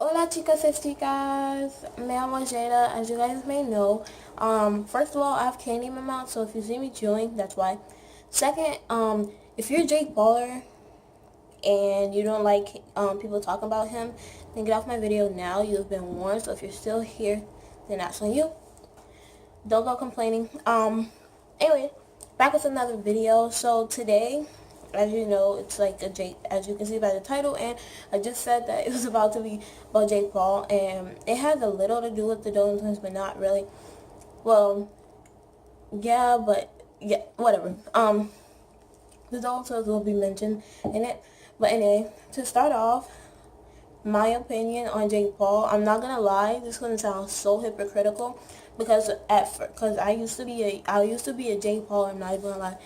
Hola chicas y chicas, me llamo Jada, as you guys may know. First of all, I have candy in my mouth, so if you see me chewing, that's why. Second, if you're Jake Baller and you don't like people talking about him, then get off my video now. You've been warned, so if you're still here, then that's on you. Don't go complaining. Anyway, back with another video. So today, as you know, it's like a Jake, as you can see by the title, and I just said that it was about to be about Jake Paul, and it has a little to do with the Dolan twins, but not really. Well, yeah, but yeah, whatever. The Dolan twins will be mentioned in it, but anyway, to start off, my opinion on Jake Paul, I'm not gonna lie, this is gonna sound so hypocritical because I used to be a Jake Paul. I'm not even gonna lie,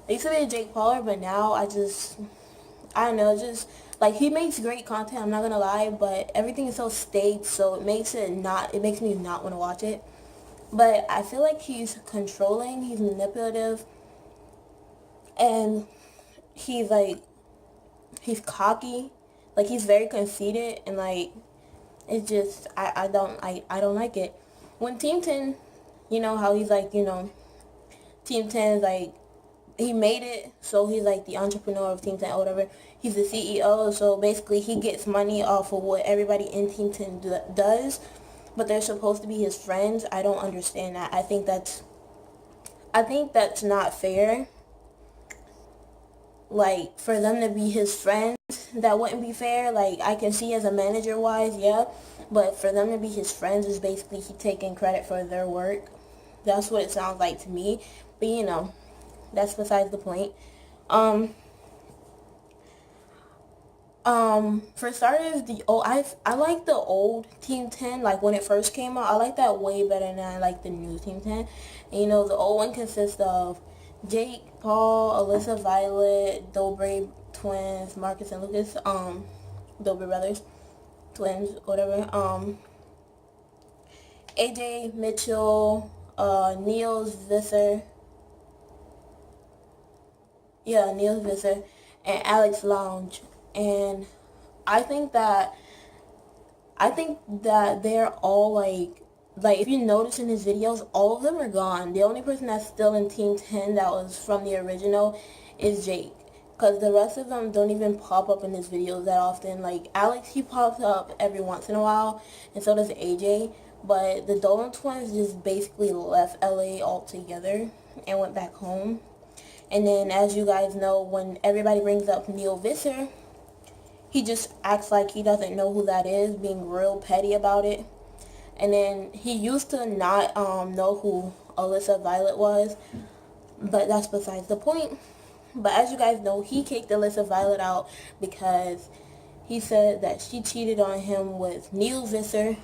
I used to be a Jake Pauler, but now I don't know, just like he makes great content. I'm not gonna lie, but everything is so staged, so it makes me not want to watch it. But I feel like he's controlling, he's manipulative, and he's like he's cocky, like he's very conceited, and like it's just I don't like it. When Team 10, you know how he's like, Team 10 is like he made it, so he's like the entrepreneur of Team 10 or whatever. He's the CEO, so basically he gets money off of what everybody in Team 10 does, but they're supposed to be his friends. I don't understand that. I think that's not fair. Like, for them to be his friends, that wouldn't be fair. Like, I can see as a manager wise, yeah, but for them to be his friends is basically he taking credit for their work. That's what it sounds like to me. But that's besides the point. Um, for starters, I like the old Team 10, like when it first came out. I like that way better than I like the new Team 10. And the old one consists of Jake, Paul, Alyssa, Violet, Dobre twins, Marcus and Lucas, Dobre brothers, twins, whatever. AJ Mitchell, Niels Visser, yeah, Niels Visser, and Alex Lounge. And I think that they're all like if you notice in his videos, all of them are gone. The only person that's still in Team 10 that was from the original is Jake. Because the rest of them don't even pop up in his videos that often. Like Alex, he pops up every once in a while, and so does AJ. But the Dolan twins just basically left LA altogether and went back home. And then, as you guys know, when everybody brings up Neil Visser, he just acts like he doesn't know who that is, being real petty about it. And then he used to not know who Alyssa Violet was, but that's besides the point. But as you guys know, he kicked Alyssa Violet out because he said that she cheated on him with Neil Visser,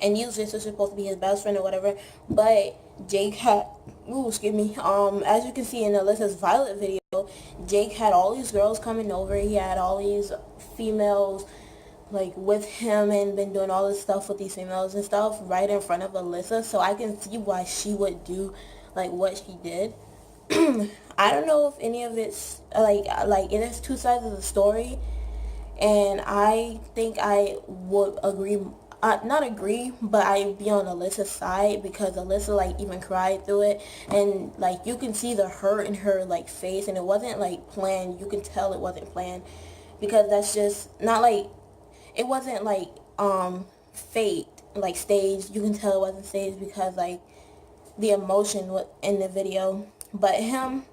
and Neil Visser is supposed to be his best friend or whatever, but Jake had, excuse me, as you can see in Alyssa's Violet video, Jake had all these girls coming over. He had all these females like with him and been doing all this stuff with these females and stuff right in front of Alyssa, so I can see why she would do like what she did. I don't know if any of it's like it is two sides of the story, and I think I would agree, not agree, but I'd be on Alyssa's side because Alyssa like even cried through it, and like you can see the hurt in her like face, and it wasn't like planned. You can tell it wasn't planned because that's just not like it wasn't like fake, like staged. You can tell it wasn't staged because like the emotion was in the video. But him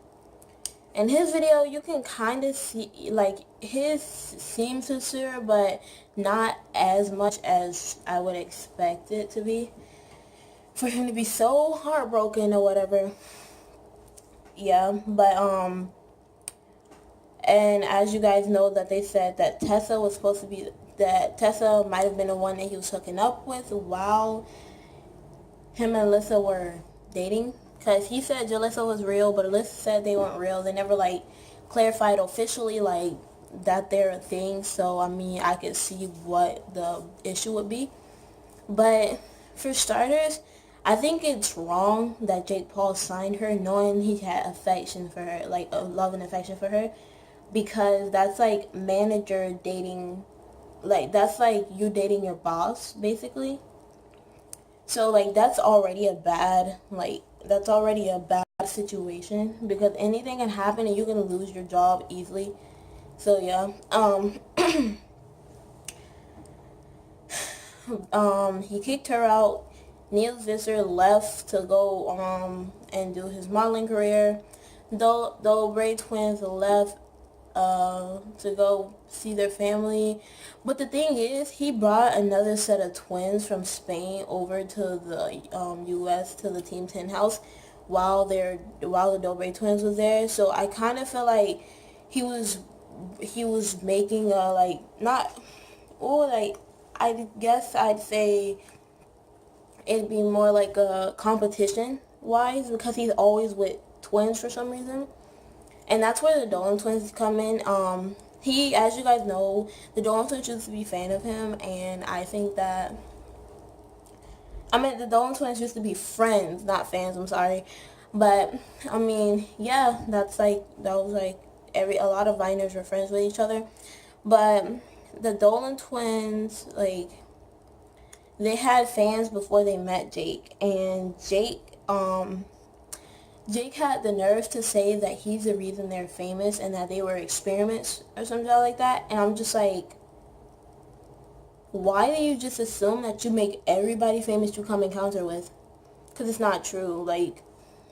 in his video, you can kind of see like his seems sincere, but not as much as I would expect it to be. For him to be so heartbroken or whatever. Yeah, but and as you guys know that they said that Tessa might have been the one that he was hooking up with while him and Alyssa were dating. Because he said Jalissa was real, but Alyssa said they weren't real. They never like clarified officially like that they're a thing. So I mean, I could see what the issue would be. But for starters, I think it's wrong that Jake Paul signed her knowing he had affection for her, like a love and affection for her, because that's like manager dating, like, that's like you dating your boss, basically. So, like, that's already a bad, like, that's already a bad situation, because anything can happen and you're gonna lose your job easily. So, yeah. He kicked her out. Neil Visser left to go and do his modeling career. The Bray twins left to go see their family. But the thing is, he brought another set of twins from Spain over to the U.S. to the Team 10 house while the Dobre twins was there. So I kind of feel like he was making a, like, not, or like, I guess I'd say it'd be more like a competition wise, because he's always with twins for some reason. And that's where the Dolan twins come in. He, as you guys know, the Dolan twins used to be a fan of him, and I think that, I mean, the Dolan twins used to be friends, not fans, I'm sorry. But, I mean, yeah, that was like, a lot of Viners were friends with each other. But the Dolan twins, like, they had fans before they met Jake, and Jake had the nerve to say that he's the reason they're famous and that they were experiments or something like that. And I'm just like, why do you just assume that you make everybody famous you come encounter with? Because it's not true. Like,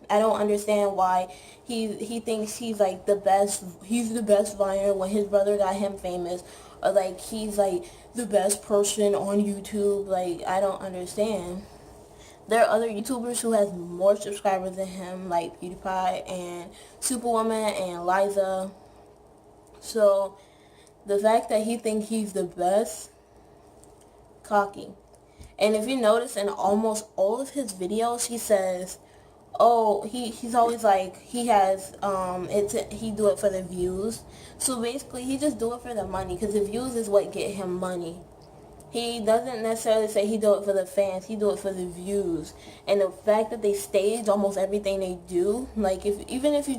I don't understand why he thinks he's like the best. He's the best Viner when his brother got him famous, or like he's like the best person on YouTube. Like, I don't understand. There are other YouTubers who has more subscribers than him, like PewDiePie and Superwoman and Liza. So the fact that he thinks he's the best, cocky. And if you notice, in almost all of his videos, he says, oh, he's always like, he has, he do it for the views. So basically, he just do it for the money, because the views is what get him money. He doesn't necessarily say he do it for the fans, he do it for the views. And the fact that they stage almost everything they do, like, even if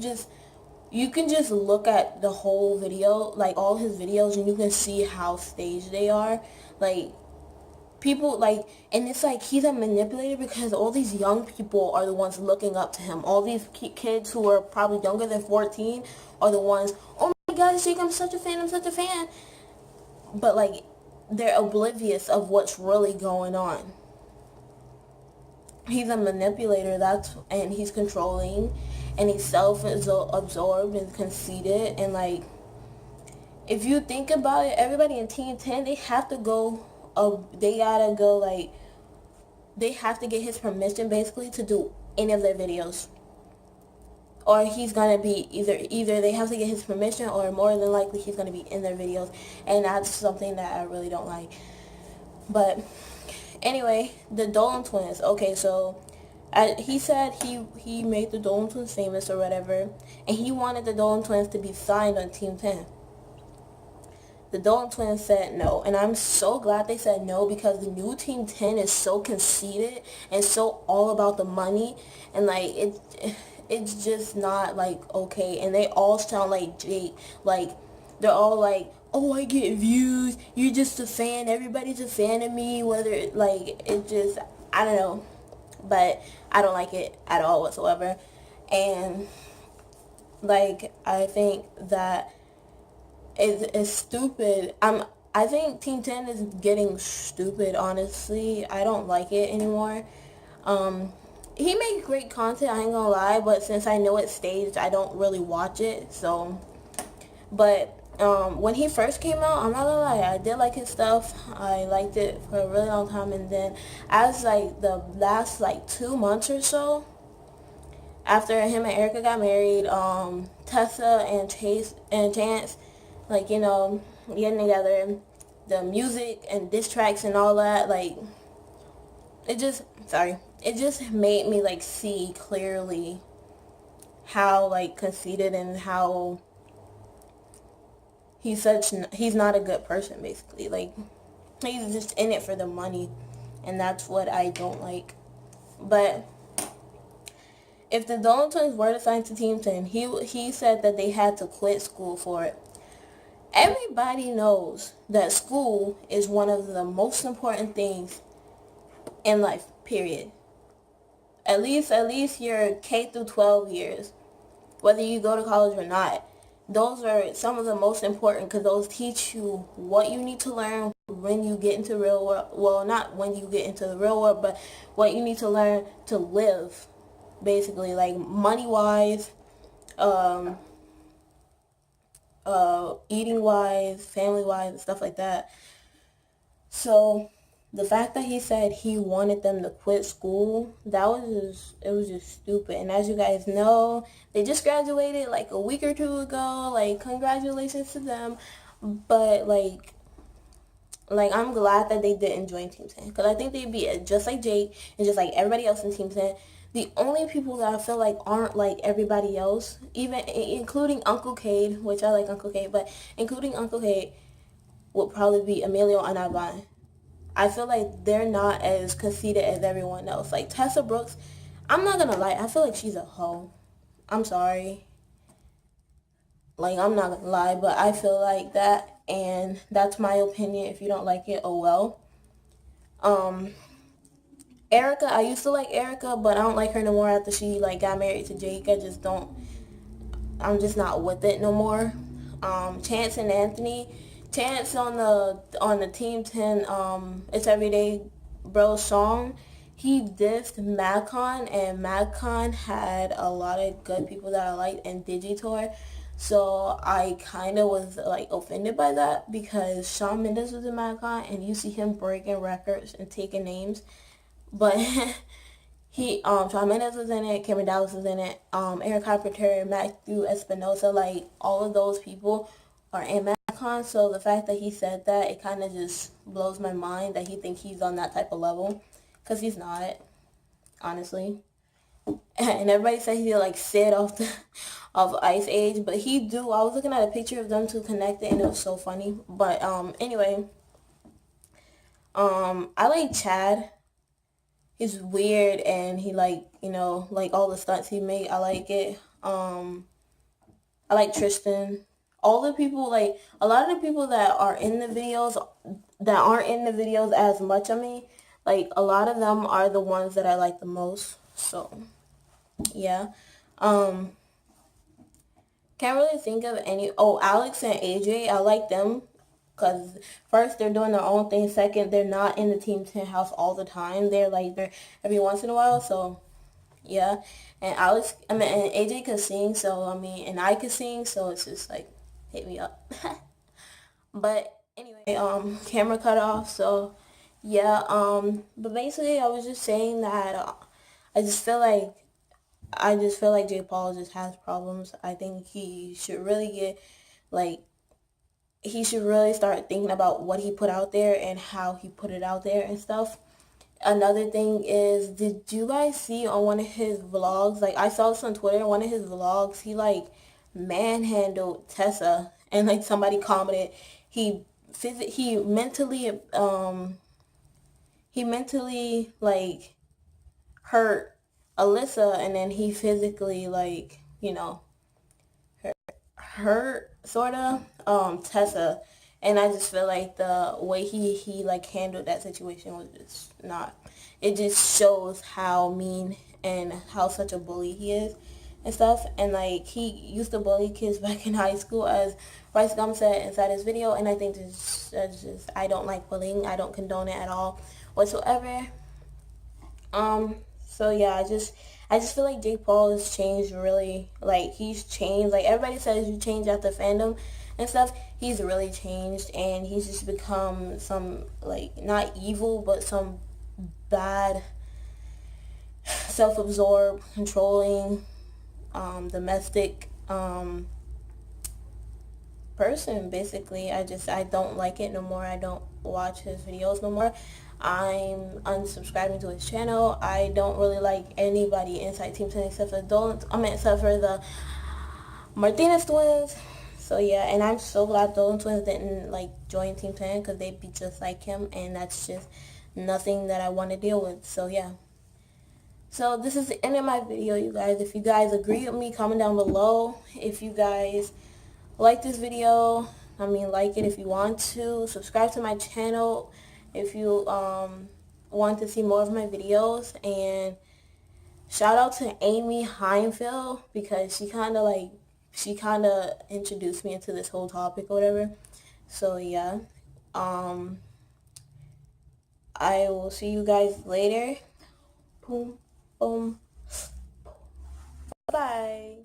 you can just look at the whole video, like all his videos, and you can see how staged they are. Like, people, like, and it's like he's a manipulator, because all these young people are the ones looking up to him. All these kids who are probably younger than 14 are the ones, oh my gosh, Jake, I'm such a fan. But, like, they're oblivious of what's really going on. He's a manipulator, and he's controlling, and he's self-absorbed and conceited. And, like, if you think about it, everybody in Team 10, they have to get his permission, basically, to do any of their videos. Or he's gonna be either they have to get his permission, or more than likely he's gonna be in their videos, and that's something that I really don't like. But anyway, the Dolan twins. Okay, so he said he made the Dolan twins famous or whatever, and he wanted the Dolan twins to be signed on Team 10. The Dolan twins said no, and I'm so glad they said no, because the new Team 10 is so conceited and so all about the money, and like it's just not, like, okay. And they all sound like Jake. Like, they're all like, oh, I get views, you're just a fan, everybody's a fan of me, whether, like, it just, I don't know, but I don't like it at all whatsoever. And, like, I think that it's stupid. I think Team 10 is getting stupid, honestly. I don't like it anymore. He makes great content, I ain't gonna lie, but since I know it's staged, I don't really watch it. So, but when he first came out, I'm not gonna lie, I did like his stuff. I liked it for a really long time, and then as like the last like 2 months or so, after him and Erica got married, Tessa and Chance, like, you know, getting together, the music and diss tracks and all that, like, it just made me, like, see clearly how, like, conceited and how he's not a good person, basically. Like, he's just in it for the money, and that's what I don't like. But if the Dolan twins were to sign to Team 10, he said that they had to quit school for it. Everybody knows that school is one of the most important things in life, period. At least your K through 12 years, whether you go to college or not, those are some of the most important because those teach you what you need to learn when you get into the real world. Well, not when you get into the real world, but what you need to learn to live, basically, like money-wise, um, eating-wise, family-wise, and stuff like that. So the fact that he said he wanted them to quit school, it was just stupid. And as you guys know, they just graduated like a week or two ago. Like, congratulations to them. But like I'm glad that they didn't join Team 10 because I think they'd be just like Jake and just like everybody else in Team 10. The only people that I feel like aren't like everybody else, even including Uncle Cade, which I like Uncle Cade, but including Uncle Cade, would probably be Emilio and Ivan. I feel like they're not as conceited as everyone else. Like Tessa Brooks, I'm not gonna lie, I feel like she's a hoe. I'm sorry. Like, I'm not gonna lie, but I feel like that, and that's my opinion. If you don't like it, oh well. Um, Erica, I used to like Erica, but I don't like her no more after she like got married to Jake. I'm just not with it no more. Chance and Anthony, Chance on the Team 10 It's Everyday Bro song, he dissed Madcon, and Madcon had a lot of good people that I liked in Digitor. So I kind of was like offended by that because Shawn Mendes was in Madcon and you see him breaking records and taking names. But Shawn Mendes was in it, Cameron Dallas was in it, Eric Carpenter, Matthew Espinosa, like all of those people are in MadCon. So the fact that he said that, it kind of just blows my mind that he thinks he's on that type of level, because he's not, honestly. And everybody said he like Sid of Ice Age, but he do. I was looking at a picture of them two connected, and it was so funny. But anyway, I like Chad. He's weird and he like all the stunts he made. I like it. I like Tristan. All the people, like a lot of the people that are in the videos that aren't in the videos as much of me, like a lot of them are the ones that I like the most. So yeah. Um can't really think of any. Oh, Alex and AJ, I like them. Because first, they're doing their own thing. Second, they're not in the Team 10 house all the time. They're every once in a while. So, yeah. And and AJ could sing. So, I mean, and I could sing. So, it's just like, hit me up. But anyway, camera cut off. So, yeah. But basically, I was just saying that I just feel like, Jake Paul just has problems. I think he should really like, he should really start thinking about what he put out there and how he put it out there and stuff. Another thing is, did you guys see on one of his vlogs, like I saw this on Twitter, one of his vlogs, he like manhandled Tessa, and like somebody commented he mentally like hurt Alyssa, and then he physically like, hurt sort of Tessa. And I just feel like the way he like handled that situation was just not, it just shows how mean and how such a bully he is and stuff. And like, he used to bully kids back in high school, as Rice Gum said inside his video. And I think that's just, I don't like bullying. I don't condone it at all whatsoever. So yeah, I just feel like Jake Paul has changed, really. Like, he's changed. Like, everybody says you change after fandom and stuff. He's really changed, and he's just become some, like, not evil, but some bad, self-absorbed, controlling, domestic, person, basically. I don't like it no more. I don't watch his videos no more. I'm unsubscribing to his channel. I don't really like anybody inside Team 10 except for except for the Martinez twins. So yeah, and I'm so glad Dolan twins didn't like join Team 10, because they'd be just like him, and that's just nothing that I want to deal with. So yeah. So this is the end of my video, you guys. If you guys agree with me, comment down below. If you guys like this video, I mean, like it if you want to. Subscribe to my channel if you want to see more of my videos. And shout out to Amy Heinfeld because she kind of introduced me into this whole topic or whatever. So yeah, um, I will see you guys later. Boom, boom. Bye.